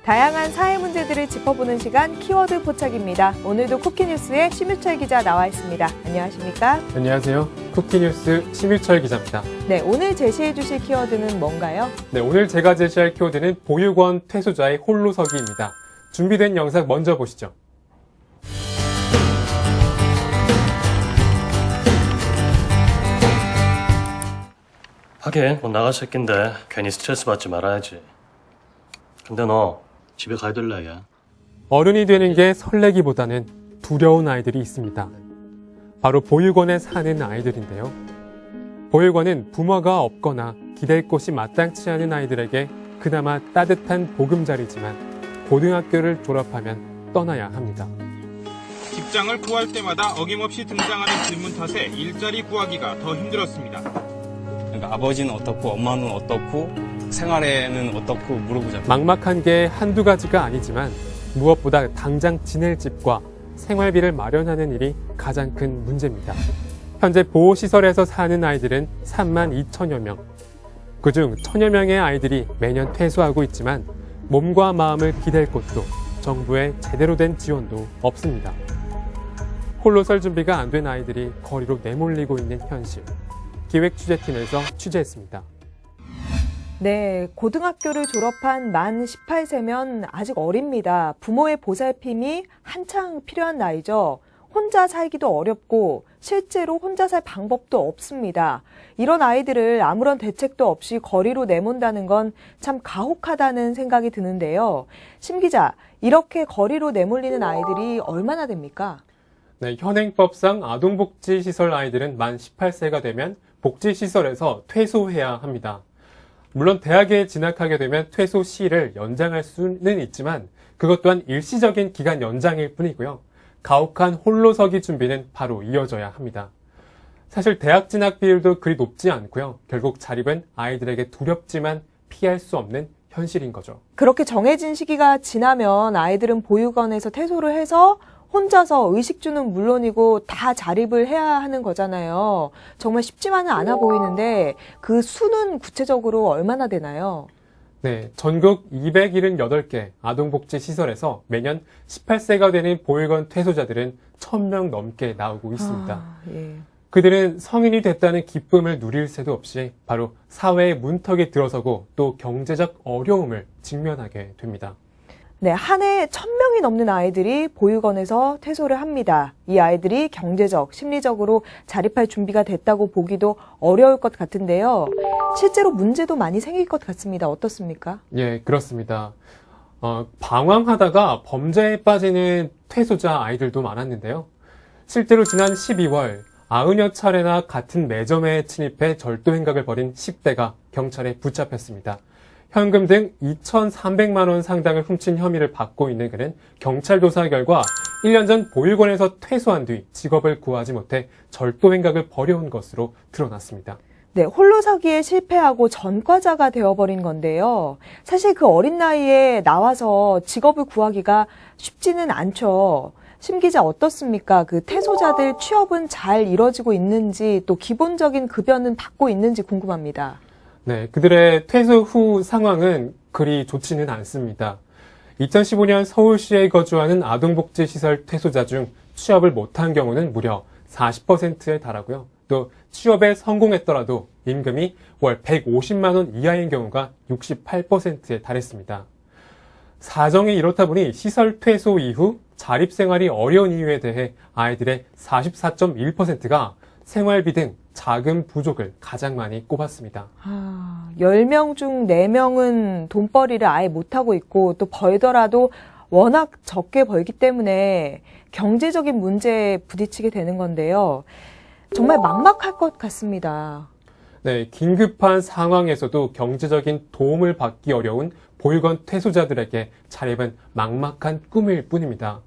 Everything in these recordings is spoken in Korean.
다양한 사회 문제들을 짚어보는 시간 키워드 포착입니다. 오늘도 쿠키뉴스에 심유철 기자 나와 있습니다. 안녕하십니까? 안녕하세요. 쿠키뉴스 심유철 기자입니다. 네, 오늘 제시해 주실 키워드는 뭔가요? 네, 오늘 제가 제시할 키워드는 보육원 퇴소자의 홀로서기입니다. 준비된 영상 먼저 보시죠. 하긴 뭐 나갈 새끼인데 괜히 스트레스 받지 말아야지. 근데 너 집에 가야 될 나이야. 어른이 되는 게 설레기보다는 두려운 아이들이 있습니다. 바로 보육원에 사는 아이들인데요. 보육원은 부모가 없거나 기댈 곳이 마땅치 않은 아이들에게 그나마 따뜻한 보금자리지만 고등학교를 졸업하면 떠나야 합니다. 직장을 구할 때마다 어김없이 등장하는 질문 탓에 일자리 구하기가 더 힘들었습니다. 그러니까 아버지는 어떻고 엄마는 어떻고 생활에는 어떻고 물어보잖아요. 막막한 게 한두 가지가 아니지만 무엇보다 당장 지낼 집과 생활비를 마련하는 일이 가장 큰 문제입니다. 현재 보호시설에서 사는 아이들은 3만 2천여 명. 그중 1,000여 명의 아이들이 매년 퇴소하고 있지만 몸과 마음을 기댈 곳도 정부의 제대로 된 지원도 없습니다. 홀로 설 준비가 안 된 아이들이 거리로 내몰리고 있는 현실. 기획취재팀에서 취재했습니다. 네, 고등학교를 졸업한 만 18세면 아직 어립니다. 부모의 보살핌이 한창 필요한 나이죠. 혼자 살기도 어렵고 실제로 혼자 살 방법도 없습니다. 이런 아이들을 아무런 대책도 없이 거리로 내몬다는 건 참 가혹하다는 생각이 드는데요. 심 기자, 이렇게 거리로 내몰리는 아이들이 얼마나 됩니까? 네, 현행법상 아동복지시설 아이들은 만 18세가 되면 복지시설에서 퇴소해야 합니다. 물론 대학에 진학하게 되면 퇴소 시일을 연장할 수는 있지만 그것 또한 일시적인 기간 연장일 뿐이고요. 가혹한 홀로서기 준비는 바로 이어져야 합니다. 사실 대학 진학 비율도 그리 높지 않고요. 결국 자립은 아이들에게 두렵지만 피할 수 없는 현실인 거죠. 그렇게 정해진 시기가 지나면 아이들은 보육원에서 퇴소를 해서 혼자서 의식주는 물론이고 다 자립을 해야 하는 거잖아요. 정말 쉽지만은 않아 보이는데 그 수는 구체적으로 얼마나 되나요? 네, 전국 278개 아동복지시설에서 매년 18세가 되는 보육원 퇴소자들은 1,000명 넘게 나오고 있습니다. 예. 그들은 성인이 됐다는 기쁨을 누릴 새도 없이 바로 사회의 문턱에 들어서고 또 경제적 어려움을 직면하게 됩니다. 네, 한 해 1,000명이 넘는 아이들이 보육원에서 퇴소를 합니다. 이 아이들이 경제적, 심리적으로 자립할 준비가 됐다고 보기도 어려울 것 같은데요. 실제로 문제도 많이 생길 것 같습니다. 어떻습니까? 예, 그렇습니다. 방황하다가 범죄에 빠지는 퇴소자 아이들도 많았는데요. 실제로 지난 12월 90여 차례나 같은 매점에 침입해 절도 행각을 벌인 10대가 경찰에 붙잡혔습니다. 현금 등 2,300만 원 상당을 훔친 혐의를 받고 있는 그는 경찰 조사 결과 1년 전 보육원에서 퇴소한 뒤 직업을 구하지 못해 절도 행각을 벌여온 것으로 드러났습니다. 네, 홀로서기에 실패하고 전과자가 되어버린 건데요. 사실 그 어린 나이에 나와서 직업을 구하기가 쉽지는 않죠. 심 기자 어떻습니까? 그 퇴소자들 취업은 잘 이뤄지고 있는지 또 기본적인 급여는 받고 있는지 궁금합니다. 네, 그들의 퇴소 후 상황은 그리 좋지는 않습니다. 2015년 서울시에 거주하는 아동복지시설 퇴소자 중 취업을 못한 경우는 무려 40%에 달하고요. 또 취업에 성공했더라도 임금이 월 150만 원 이하인 경우가 68%에 달했습니다. 사정이 이렇다 보니 시설 퇴소 이후 자립생활이 어려운 이유에 대해 아이들의 44.1%가 생활비 등 자금 부족을 가장 많이 꼽았습니다. 10명 중 4명은 돈벌이를 아예 못하고 있고 또 벌더라도 워낙 적게 벌기 때문에 경제적인 문제에 부딪히게 되는 건데요. 정말 막막할 것 같습니다. 네, 긴급한 상황에서도 경제적인 도움을 받기 어려운 보육원 퇴소자들에게 자립은 막막한 꿈일 뿐입니다.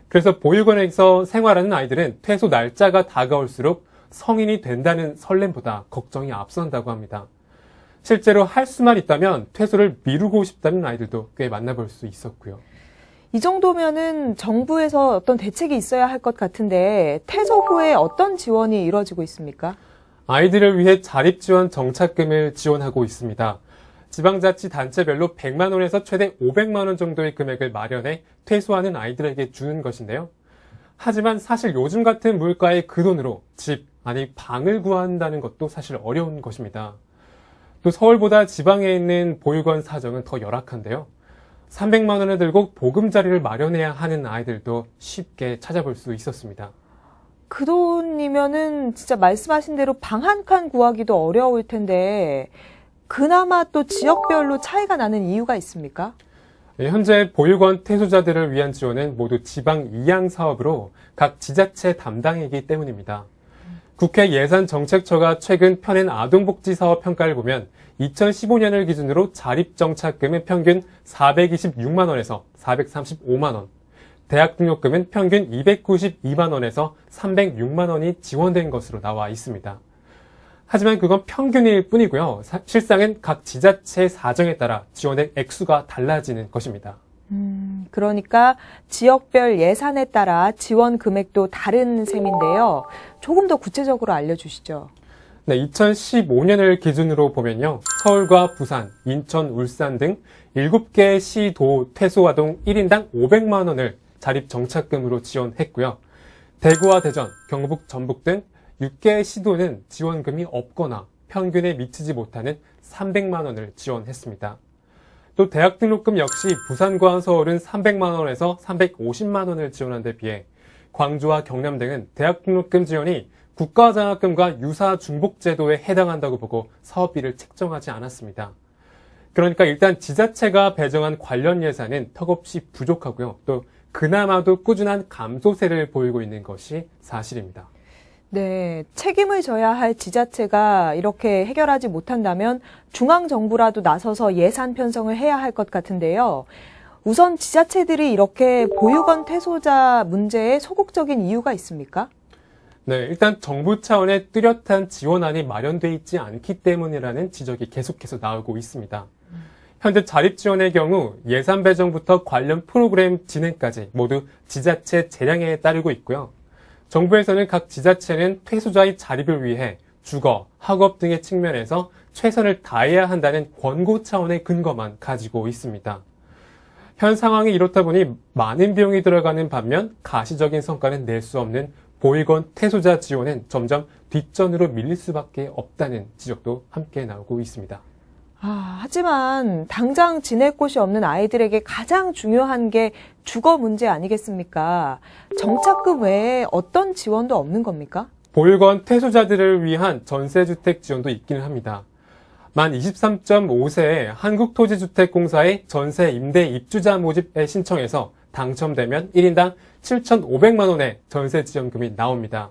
그래서 보육원에서 생활하는 아이들은 퇴소 날짜가 다가올수록 성인이 된다는 설렘보다 걱정이 앞선다고 합니다. 실제로 할 수만 있다면 퇴소를 미루고 싶다는 아이들도 꽤 만나볼 수 있었고요. 이 정도면은 정부에서 어떤 대책이 있어야 할 것 같은데 퇴소 후에 어떤 지원이 이루어지고 있습니까? 아이들을 위해 자립지원 정착금을 지원하고 있습니다. 지방자치단체별로 100만 원에서 최대 500만 원 정도의 금액을 마련해 퇴소하는 아이들에게 주는 것인데요. 하지만 사실 요즘 같은 물가의 그 돈으로 집, 아니 방을 구한다는 것도 사실 어려운 것입니다. 또 서울보다 지방에 있는 보육원 사정은 더 열악한데요. 300만 원을 들고 보금자리를 마련해야 하는 아이들도 쉽게 찾아볼 수 있었습니다. 그 돈이면은 진짜 말씀하신 대로 방 한 칸 구하기도 어려울 텐데 그나마 또 지역별로 차이가 나는 이유가 있습니까? 현재 보육원 퇴소자들을 위한 지원은 모두 지방 이양 사업으로 각 지자체 담당이기 때문입니다. 국회 예산정책처가 최근 펴낸 아동복지 사업 평가를 보면 2015년을 기준으로 자립정착금은 평균 426만 원에서 435만 원, 대학 등록금은 평균 292만 원에서 306만 원이 지원된 것으로 나와 있습니다. 하지만 그건 평균일 뿐이고요. 실상은 각 지자체 사정에 따라 지원의 액수가 달라지는 것입니다. 그러니까 지역별 예산에 따라 지원 금액도 다른 셈인데요. 조금 더 구체적으로 알려주시죠. 네, 2015년을 기준으로 보면요. 서울과 부산, 인천, 울산 등 7개 시, 도 퇴소아동 1인당 500만 원을 자립정착금으로 지원했고요. 대구와 대전, 경북, 전북 등 6개 시도는 지원금이 없거나 평균에 미치지 못하는 300만 원을 지원했습니다. 또 대학 등록금 역시 부산과 서울은 300만 원에서 350만 원을 지원한 데 비해 광주와 경남 등은 대학 등록금 지원이 국가장학금과 유사 중복제도에 해당한다고 보고 사업비를 책정하지 않았습니다. 그러니까 일단 지자체가 배정한 관련 예산은 턱없이 부족하고요. 또 그나마도 꾸준한 감소세를 보이고 있는 것이 사실입니다. 네, 책임을 져야 할 지자체가 이렇게 해결하지 못한다면 중앙정부라도 나서서 예산 편성을 해야 할 것 같은데요. 우선 지자체들이 이렇게 보육원 퇴소자 문제에 소극적인 이유가 있습니까? 네, 일단 정부 차원의 뚜렷한 지원안이 마련돼 있지 않기 때문이라는 지적이 계속해서 나오고 있습니다. 현재 자립지원의 경우 예산 배정부터 관련 프로그램 진행까지 모두 지자체 재량에 따르고 있고요. 정부에서는 각 지자체는 퇴소자의 자립을 위해 주거, 학업 등의 측면에서 최선을 다해야 한다는 권고 차원의 근거만 가지고 있습니다. 현 상황이 이렇다 보니 많은 비용이 들어가는 반면 가시적인 성과는 낼 수 없는 보육원 퇴소자 지원은 점점 뒷전으로 밀릴 수밖에 없다는 지적도 함께 나오고 있습니다. 하지만 당장 지낼 곳이 없는 아이들에게 가장 중요한 게 주거 문제 아니겠습니까? 정착금 외에 어떤 지원도 없는 겁니까? 보육원 퇴소자들을 위한 전세주택 지원도 있기는 합니다. 만 23.5세의 한국토지주택공사의 전세 임대 입주자 모집에 신청해서 당첨되면 1인당 7,500만 원의 전세 지원금이 나옵니다.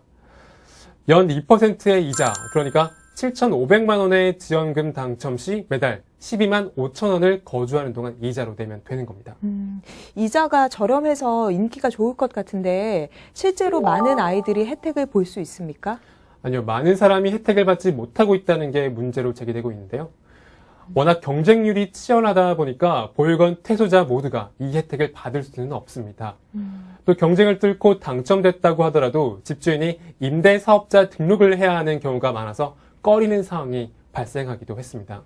연 2%의 이자, 그러니까 7,500만 원의 지원금 당첨 시 매달 12만 5천 원을 거주하는 동안 이자로 내면 되는 겁니다. 이자가 저렴해서 인기가 좋을 것 같은데 실제로 많은 아이들이 혜택을 볼 수 있습니까? 아니요, 많은 사람이 혜택을 받지 못하고 있다는 게 문제로 제기되고 있는데요. 워낙 경쟁률이 치열하다 보니까 보육원 퇴소자 모두가 이 혜택을 받을 수는 없습니다. 또 경쟁을 뚫고 당첨됐다고 하더라도 집주인이 임대사업자 등록을 해야 하는 경우가 많아서 꺼리는 상황이 발생하기도 했습니다.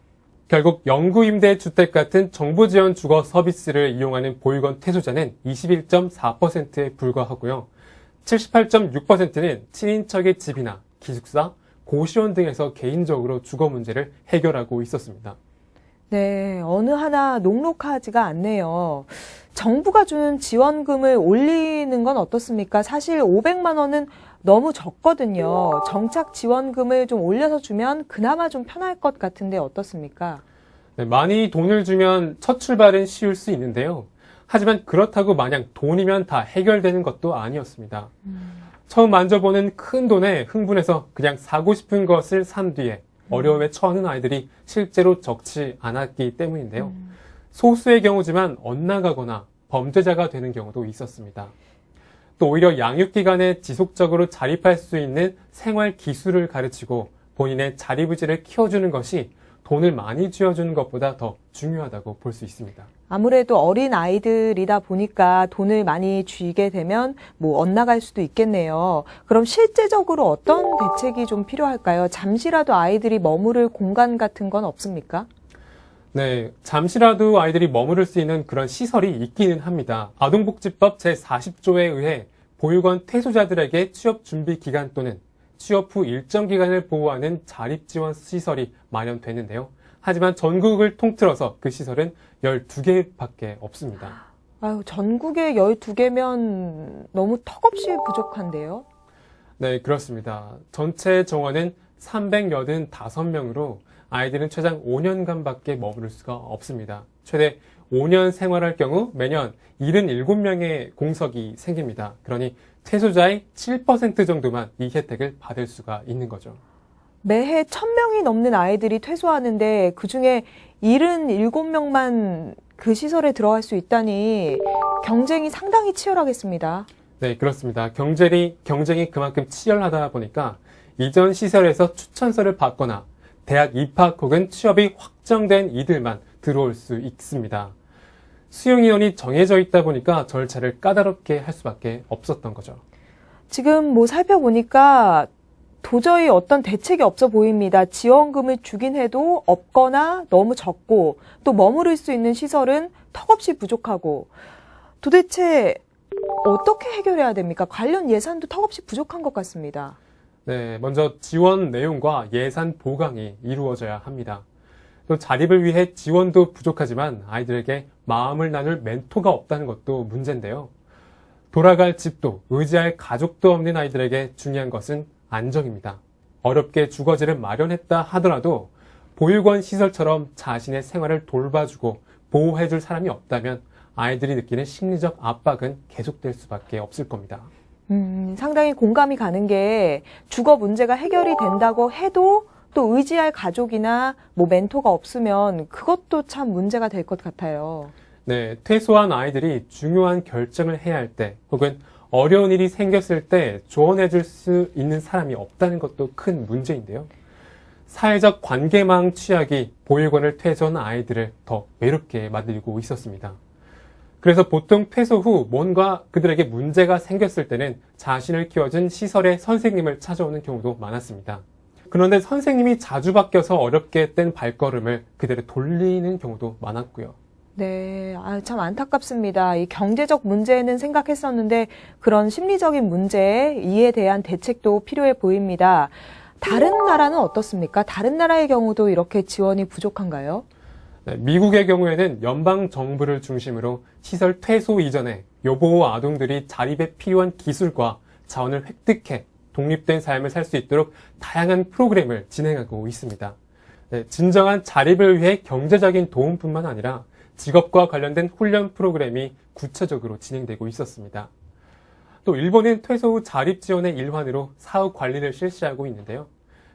결국 영구임대주택 같은 정부 지원 주거 서비스를 이용하는 보육원 퇴소자는 21.4%에 불과하고요. 78.6%는 친인척의 집이나 기숙사, 고시원 등에서 개인적으로 주거 문제를 해결하고 있었습니다. 네, 어느 하나 녹록하지가 않네요. 정부가 주는 지원금을 올리는 건 어떻습니까? 사실 500만 원은 너무 적거든요. 정착 지원금을 좀 올려서 주면 그나마 좀 편할 것 같은데 어떻습니까? 네, 많이 돈을 주면 첫 출발은 쉬울 수 있는데요. 하지만 그렇다고 마냥 돈이면 다 해결되는 것도 아니었습니다. 처음 만져보는 큰 돈에 흥분해서 그냥 사고 싶은 것을 산 뒤에 어려움에 처하는 아이들이 실제로 적지 않았기 때문인데요. 소수의 경우지만 엇나가거나 범죄자가 되는 경우도 있었습니다. 또 오히려 양육기관에 지속적으로 자립할 수 있는 생활 기술을 가르치고 본인의 자립의지를 키워주는 것이 돈을 많이 쥐어주는 것보다 더 중요하다고 볼 수 있습니다. 아무래도 어린 아이들이다 보니까 돈을 많이 쥐게 되면 엇나갈 수도 있겠네요. 그럼 실제적으로 어떤 대책이 좀 필요할까요? 잠시라도 아이들이 머무를 공간 같은 건 없습니까? 네, 잠시라도 아이들이 머무를 수 있는 그런 시설이 있기는 합니다. 아동복지법 제40조에 의해 보육원 퇴소자들에게 취업 준비 기간 또는 취업 후 일정 기간을 보호하는 자립지원 시설이 마련되는데요. 하지만 전국을 통틀어서 그 시설은 12개밖에 없습니다. 아유, 전국에 12개면 너무 턱없이 부족한데요. 네, 그렇습니다. 전체 정원은 385명으로 아이들은 최장 5년간밖에 머무를 수가 없습니다. 최대 5년 생활할 경우 매년 77명의 공석이 생깁니다. 그러니 퇴소자의 7% 정도만 이 혜택을 받을 수가 있는 거죠. 매해 1,000명이 넘는 아이들이 퇴소하는데 그중에 77명만 그 시설에 들어갈 수 있다니 경쟁이 상당히 치열하겠습니다. 네, 그렇습니다. 경쟁이 그만큼 치열하다 보니까 이전 시설에서 추천서를 받거나 대학 입학 혹은 취업이 확정된 이들만 들어올 수 있습니다. 수용 인원이 정해져 있다 보니까 절차를 까다롭게 할 수밖에 없었던 거죠. 지금 살펴보니까 도저히 어떤 대책이 없어 보입니다. 지원금을 주긴 해도 없거나 너무 적고 또 머무를 수 있는 시설은 턱없이 부족하고 도대체 어떻게 해결해야 됩니까? 관련 예산도 턱없이 부족한 것 같습니다. 네, 먼저 지원 내용과 예산 보강이 이루어져야 합니다. 또 자립을 위해 지원도 부족하지만 아이들에게 마음을 나눌 멘토가 없다는 것도 문제인데요. 돌아갈 집도 의지할 가족도 없는 아이들에게 중요한 것은 안정입니다. 어렵게 주거지를 마련했다 하더라도 보육원 시설처럼 자신의 생활을 돌봐주고 보호해줄 사람이 없다면 아이들이 느끼는 심리적 압박은 계속될 수밖에 없을 겁니다. 상당히 공감이 가는 게 주거 문제가 해결이 된다고 해도 또 의지할 가족이나 멘토가 없으면 그것도 참 문제가 될 것 같아요. 네, 퇴소한 아이들이 중요한 결정을 해야 할 때 혹은 어려운 일이 생겼을 때 조언해줄 수 있는 사람이 없다는 것도 큰 문제인데요. 사회적 관계망 취약이 보육원을 퇴소한 아이들을 더 외롭게 만들고 있었습니다. 그래서 보통 퇴소 후 뭔가 그들에게 문제가 생겼을 때는 자신을 키워준 시설의 선생님을 찾아오는 경우도 많았습니다. 그런데 선생님이 자주 바뀌어서 어렵게 뗀 발걸음을 그대로 돌리는 경우도 많았고요. 네, 참 안타깝습니다. 이 경제적 문제는 생각했었는데 그런 심리적인 문제, 이에 대한 대책도 필요해 보입니다. 다른 나라는 어떻습니까? 다른 나라의 경우도 이렇게 지원이 부족한가요? 네, 미국의 경우에는 연방 정부를 중심으로 시설 퇴소 이전에 요보호 아동들이 자립에 필요한 기술과 자원을 획득해 독립된 삶을 살 수 있도록 다양한 프로그램을 진행하고 있습니다. 네, 진정한 자립을 위해 경제적인 도움뿐만 아니라 직업과 관련된 훈련 프로그램이 구체적으로 진행되고 있었습니다. 또 일본은 퇴소 후 자립 지원의 일환으로 사후 관리를 실시하고 있는데요.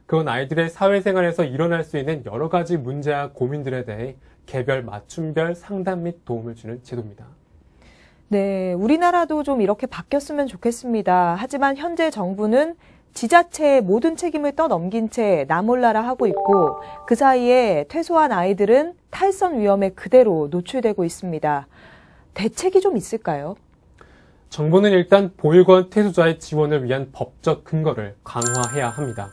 그건 아이들의 사회생활에서 일어날 수 있는 여러 가지 문제와 고민들에 대해 개별 맞춤별 상담 및 도움을 주는 제도입니다. 네, 우리나라도 좀 이렇게 바뀌었으면 좋겠습니다. 하지만 현재 정부는 지자체의 모든 책임을 떠넘긴 채 나몰라라 하고 있고 그 사이에 퇴소한 아이들은 탈선 위험에 그대로 노출되고 있습니다. 대책이 좀 있을까요? 정부는 일단 보육원 퇴소자의 지원을 위한 법적 근거를 강화해야 합니다.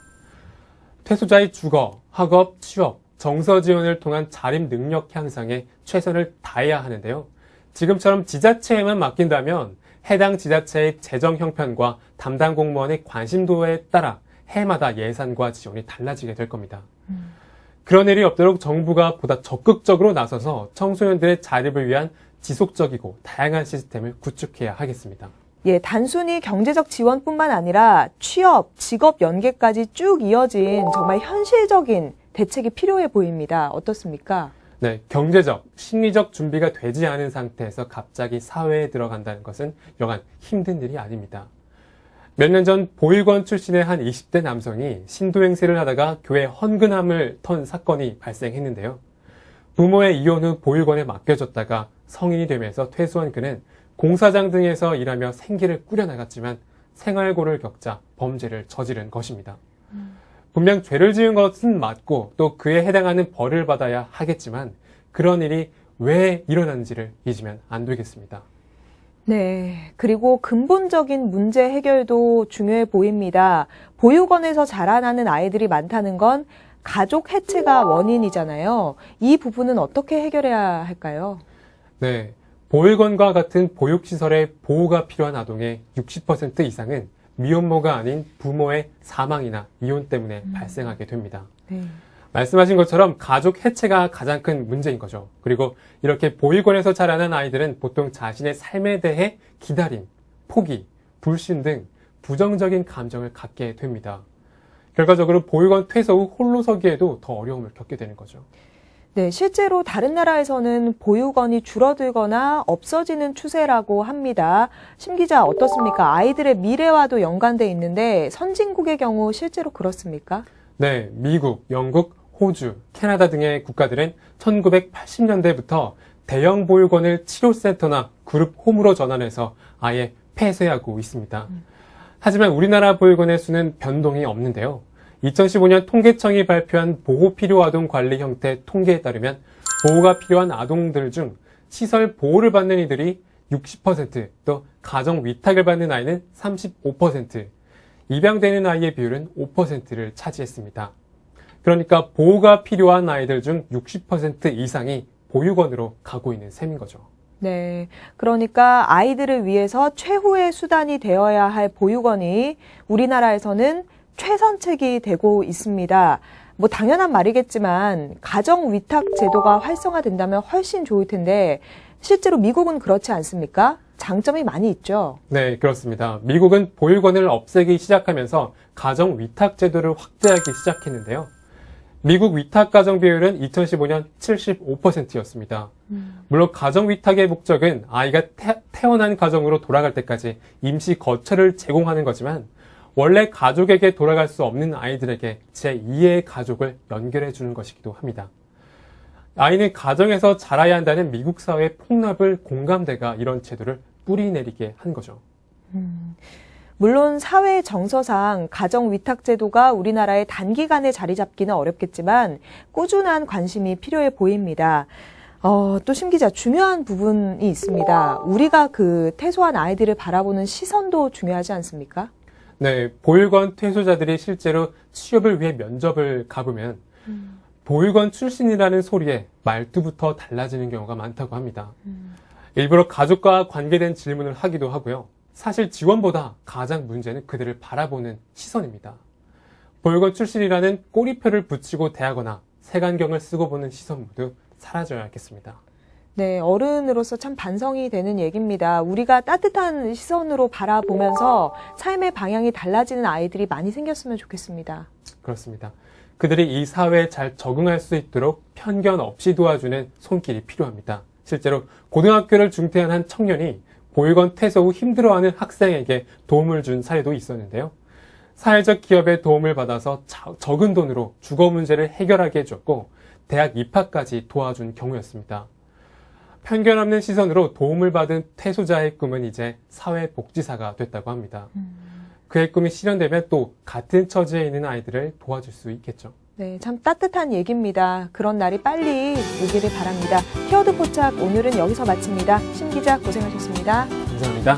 퇴소자의 주거, 학업, 취업, 정서 지원을 통한 자립 능력 향상에 최선을 다해야 하는데요. 지금처럼 지자체에만 맡긴다면 해당 지자체의 재정 형편과 담당 공무원의 관심도에 따라 해마다 예산과 지원이 달라지게 될 겁니다. 그런 일이 없도록 정부가 보다 적극적으로 나서서 청소년들의 자립을 위한 지속적이고 다양한 시스템을 구축해야 하겠습니다. 예, 단순히 경제적 지원뿐만 아니라 취업, 직업 연계까지 쭉 이어진 정말 현실적인 대책이 필요해 보입니다. 어떻습니까? 네, 경제적, 심리적 준비가 되지 않은 상태에서 갑자기 사회에 들어간다는 것은 여간 힘든 일이 아닙니다. 몇 년 전 보육원 출신의 한 20대 남성이 신도 행세를 하다가 교회 헌금함을 턴 사건이 발생했는데요. 부모의 이혼 후 보육원에 맡겨졌다가 성인이 되면서 퇴소한 그는 공사장 등에서 일하며 생계를 꾸려나갔지만 생활고를 겪자 범죄를 저지른 것입니다. 분명 죄를 지은 것은 맞고 또 그에 해당하는 벌을 받아야 하겠지만 그런 일이 왜 일어난지를 잊으면 안 되겠습니다. 네. 그리고 근본적인 문제 해결도 중요해 보입니다. 보육원에서 자라나는 아이들이 많다는 건 가족 해체가 원인이잖아요. 이 부분은 어떻게 해결해야 할까요? 네, 보육원과 같은 보육시설의 보호가 필요한 아동의 60% 이상은 미혼모가 아닌 부모의 사망이나 이혼 때문에 발생하게 됩니다. 네. 말씀하신 것처럼 가족 해체가 가장 큰 문제인 거죠. 그리고 이렇게 보육원에서 자라는 아이들은 보통 자신의 삶에 대해 기다림, 포기, 불신 등 부정적인 감정을 갖게 됩니다. 결과적으로 보육원 퇴소 후 홀로 서기에도 더 어려움을 겪게 되는 거죠. 네, 실제로 다른 나라에서는 보육원이 줄어들거나 없어지는 추세라고 합니다. 심 기자 어떻습니까? 아이들의 미래와도 연관돼 있는데 선진국의 경우 실제로 그렇습니까? 네, 미국, 영국, 호주, 캐나다 등의 국가들은 1980년대부터 대형 보육원을 치료센터나 그룹 홈으로 전환해서 아예 폐쇄하고 있습니다. 하지만 우리나라 보육원의 수는 변동이 없는데요. 2015년 통계청이 발표한 보호 필요 아동 관리 형태 통계에 따르면 보호가 필요한 아동들 중 시설 보호를 받는 이들이 60%, 또 가정 위탁을 받는 아이는 35%, 입양되는 아이의 비율은 5%를 차지했습니다. 그러니까 보호가 필요한 아이들 중 60% 이상이 보육원으로 가고 있는 셈인 거죠. 네. 그러니까 아이들을 위해서 최후의 수단이 되어야 할 보육원이 우리나라에서는 최선책이 되고 있습니다. 뭐 당연한 말이겠지만 가정 위탁 제도가 활성화된다면 훨씬 좋을 텐데 실제로 미국은 그렇지 않습니까? 장점이 많이 있죠. 네, 그렇습니다. 미국은 보육원을 없애기 시작하면서 가정 위탁 제도를 확대하기 시작했는데요. 미국 위탁 가정 비율은 2015년 75%였습니다. 물론 가정 위탁의 목적은 아이가 태어난 가정으로 돌아갈 때까지 임시 거처를 제공하는 거지만 원래 가족에게 돌아갈 수 없는 아이들에게 제2의 가족을 연결해 주는 것이기도 합니다. 아이는 가정에서 자라야 한다는 미국 사회의 폭넓은 공감대가 이런 제도를 뿌리내리게 한 거죠. 물론 사회 정서상 가정 위탁 제도가 우리나라에 단기간에 자리 잡기는 어렵겠지만 꾸준한 관심이 필요해 보입니다. 또 심 기자 중요한 부분이 있습니다. 우리가 그 퇴소한 아이들을 바라보는 시선도 중요하지 않습니까? 네, 보육원 퇴소자들이 실제로 취업을 위해 면접을 가보면 보육원 출신이라는 소리에 말투부터 달라지는 경우가 많다고 합니다. 일부러 가족과 관계된 질문을 하기도 하고요. 사실 지원보다 가장 문제는 그들을 바라보는 시선입니다. 보육원 출신이라는 꼬리표를 붙이고 대하거나 색안경을 쓰고 보는 시선 모두 사라져야겠습니다. 네, 어른으로서 참 반성이 되는 얘기입니다. 우리가 따뜻한 시선으로 바라보면서 삶의 방향이 달라지는 아이들이 많이 생겼으면 좋겠습니다. 그렇습니다. 그들이 이 사회에 잘 적응할 수 있도록 편견 없이 도와주는 손길이 필요합니다. 실제로 고등학교를 중퇴한 한 청년이 보육원 퇴소 후 힘들어하는 학생에게 도움을 준 사례도 있었는데요. 사회적 기업의 도움을 받아서 적은 돈으로 주거 문제를 해결하게 해줬고 대학 입학까지 도와준 경우였습니다. 편견 없는 시선으로 도움을 받은 퇴소자의 꿈은 이제 사회복지사가 됐다고 합니다. 그의 꿈이 실현되면 또 같은 처지에 있는 아이들을 도와줄 수 있겠죠. 네, 참 따뜻한 얘기입니다. 그런 날이 빨리 오기를 바랍니다. 키워드 포착 오늘은 여기서 마칩니다. 심 기자 고생하셨습니다. 감사합니다.